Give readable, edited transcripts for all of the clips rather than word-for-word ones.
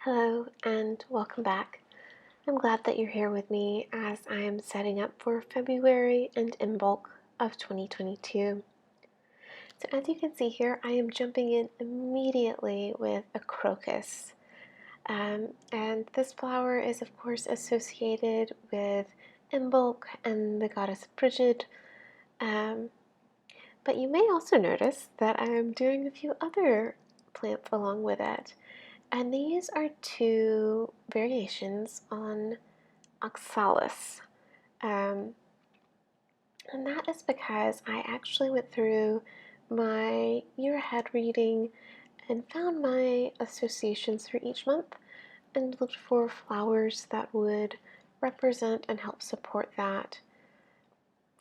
Hello and welcome back. I'm glad that you're here with me as I am setting up for February and Imbolc of 2022. So as you can see here, I am jumping in immediately with a crocus. And this flower is of course associated with Imbolc and the goddess Brigid. But you may also notice that I'm doing a few other plants along with it. And these are two variations on Oxalis. And that is because I actually went through my year ahead reading and found my associations for each month and looked for flowers that would represent and help support that.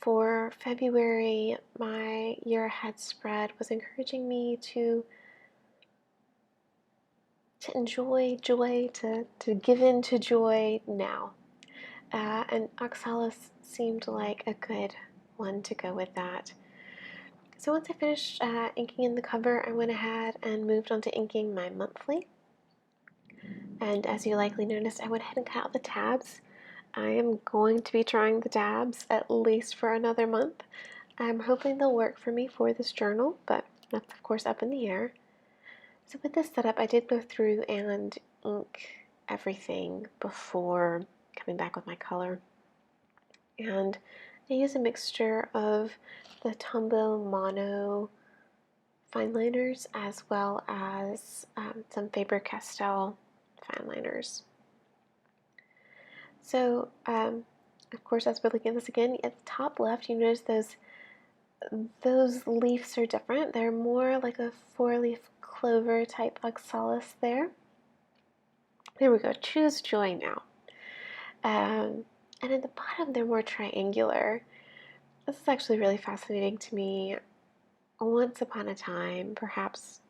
For February, my year ahead spread was encouraging me to enjoy joy, to give in to joy now. And Oxalis seemed like a good one to go with that. So once I finished inking in the cover, I went ahead and moved on to inking my monthly. And as you likely noticed, I went ahead and cut out the tabs. I am going to be trying the tabs at least for another month. I'm hoping they'll work for me for this journal, but that's of course up in the air. So with this setup, I did go through and ink everything before coming back with my color. And I use a mixture of the Tombow Mono fine liners as well as some Faber Castell fine liners. So, of course, as we're looking at this again, at the top left, you notice those leaves are different. They're more like a four-leaf clover type oxalis there. There we go, choose joy now. And at the bottom, they're more triangular. This is actually really fascinating to me. Once upon a time, perhaps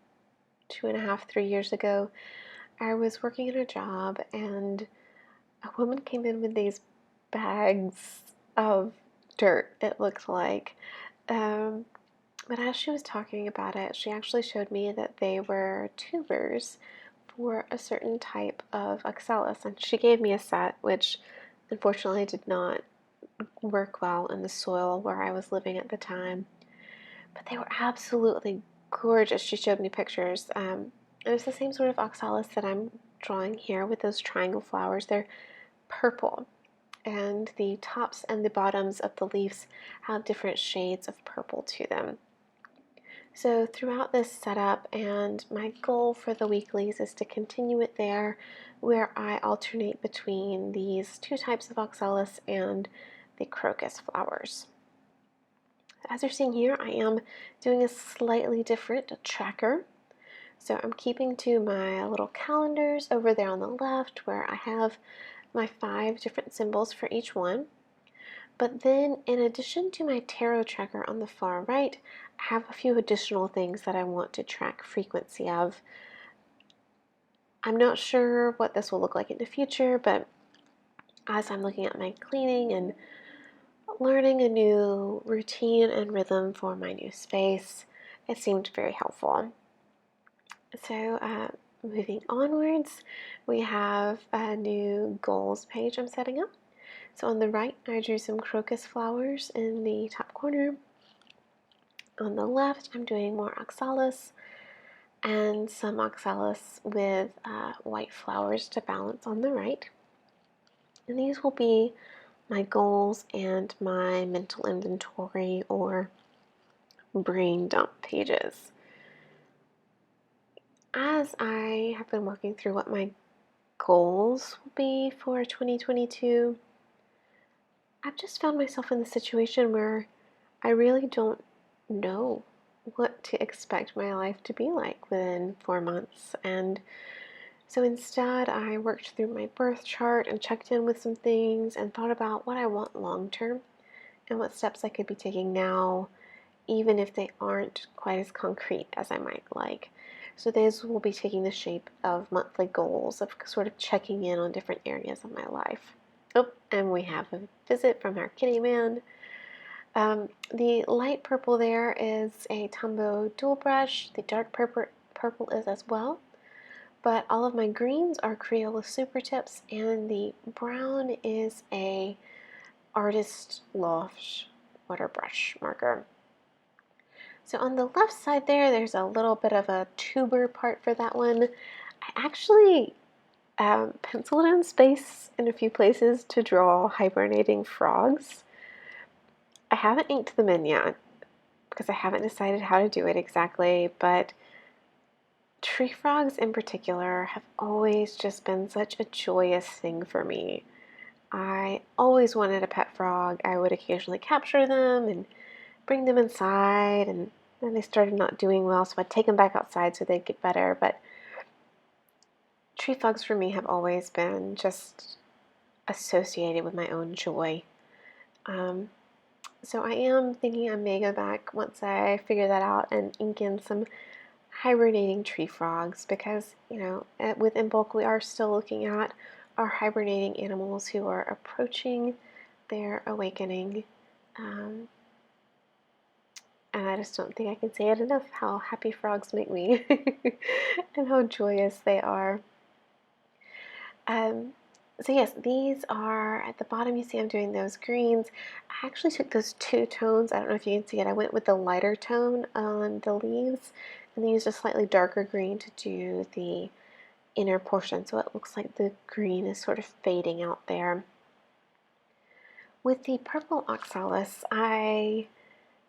2.5, 3 years ago, I was working in a job and a woman came in with these bags of dirt, it looked like. But as she was talking about it, she actually showed me that they were tubers for a certain type of oxalis. And she gave me a set, which unfortunately did not work well in the soil where I was living at the time. But they were absolutely gorgeous. She showed me pictures. And it's the same sort of oxalis that I'm drawing here with those triangle flowers. They're purple, and the tops and the bottoms of the leaves have different shades of purple to them. So throughout this setup, and my goal for the weeklies is to continue it there, where I alternate between these two types of oxalis and the crocus flowers. As you're seeing here, I am doing a slightly different tracker. So I'm keeping to my little calendars over there on the left where I have my 5 different symbols for each one. But then in addition to my tarot tracker on the far right, I have a few additional things that I want to track frequency of. I'm not sure what this will look like in the future, but as I'm looking at my cleaning and learning a new routine and rhythm for my new space, it seemed very helpful. So moving onwards, we have a new goals page I'm setting up. So on the right, I drew some crocus flowers in the top corner. On the left, I'm doing more oxalis and some oxalis with white flowers to balance on the right. And these will be my goals and my mental inventory or brain dump pages. As I have been working through what my goals will be for 2022, I've just found myself in the situation where I really don't know what to expect my life to be like within 4 months. And so instead, I worked through my birth chart and checked in with some things and thought about what I want long term and what steps I could be taking now, even if they aren't quite as concrete as I might like. So these will be taking the shape of monthly goals of sort of checking in on different areas of my life. Oh, and we have a visit from our kitty man. The light purple there is a Tombow Dual Brush. The dark purple is as well. But all of my greens are Crayola Supertips, and the brown is a Artist Loft water brush marker. So on the left side there's a little bit of a tuber part for that one. I actually penciled in space in a few places to draw hibernating frogs. I haven't inked them in yet because I haven't decided how to do it exactly, but tree frogs in particular have always just been such a joyous thing for me. I always wanted a pet frog. I would occasionally capture them and bring them inside, and then they started not doing well, so I'd take them back outside so they'd get better. But tree frogs for me have always been just associated with my own joy. So I am thinking I may go back once I figure that out and ink in some hibernating tree frogs, because, you know, with Imbolc we are still looking at our hibernating animals who are approaching their awakening. And I just don't think I can say it enough how happy frogs make me and how joyous they are. So yes, these are at the bottom. You see I'm doing those greens. I actually took those two tones. I don't know if you can see it. I went with the lighter tone on the leaves and then used a slightly darker green to do the inner portion, so it looks like the green is sort of fading out there. With the purple Oxalis, I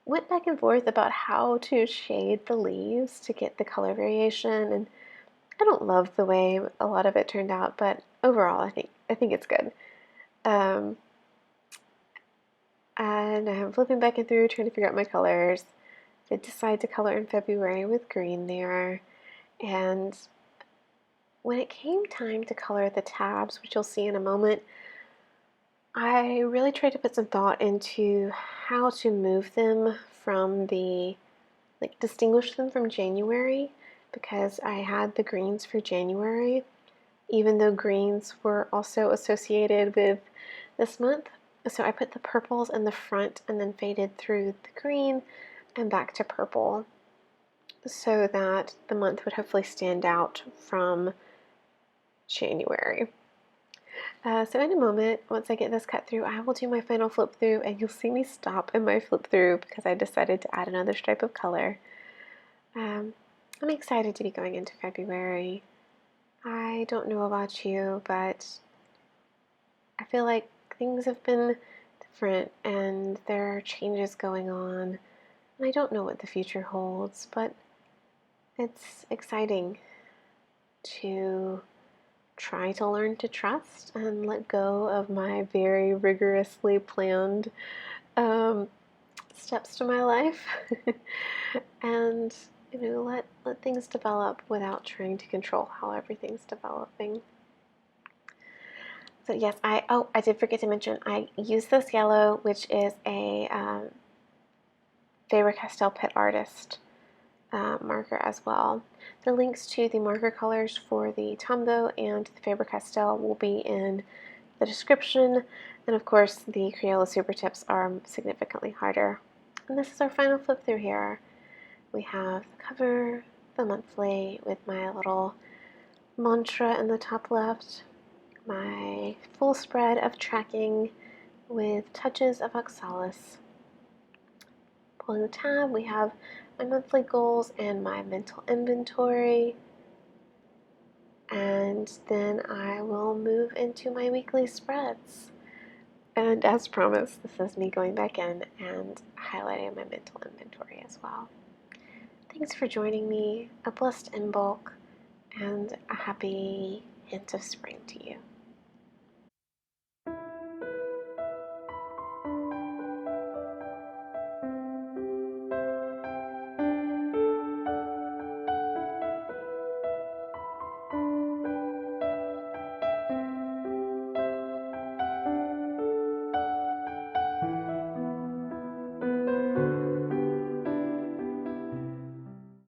went back and forth about how to shade the leaves to get the color variation, and I don't love the way a lot of it turned out, but overall I think it's good. And I'm flipping back and through trying to figure out my colors. I decided to color in February with green there, and when it came time to color the tabs, which you'll see in a moment, I really tried to put some thought into how to move them from distinguish them from January, because I had the greens for January, even though greens were also associated with this month. So I put the purples in the front and then faded through the green and back to purple so that the month would hopefully stand out from January. So in a moment, once I get this cut through, I will do my final flip through, and you'll see me stop in my flip through because I decided to add another stripe of color. I'm excited to be going into February. I don't know about you, but I feel like things have been different and there are changes going on, and I don't know what the future holds, but it's exciting to try to learn to trust and let go of my very rigorously planned steps to my life and, you know, let things develop without trying to control how everything's developing. So yes, I did forget to mention I used this yellow, which is a Faber Castell Pitt Artist marker as well. The links to the marker colors for the Tombow and the Faber Castell will be in the description, and of course the Crayola Supertips are significantly harder. And this is our final flip through here. We have the cover, the monthly with my little mantra in the top left, my full spread of tracking with touches of Oxalis. Pulling the tab, we have my monthly goals and my mental inventory, and then I will move into my weekly spreads. And as promised, this is me going back in and highlighting my mental inventory as well. Thanks for joining me. A blessed Imbolc and a happy hint of spring to you.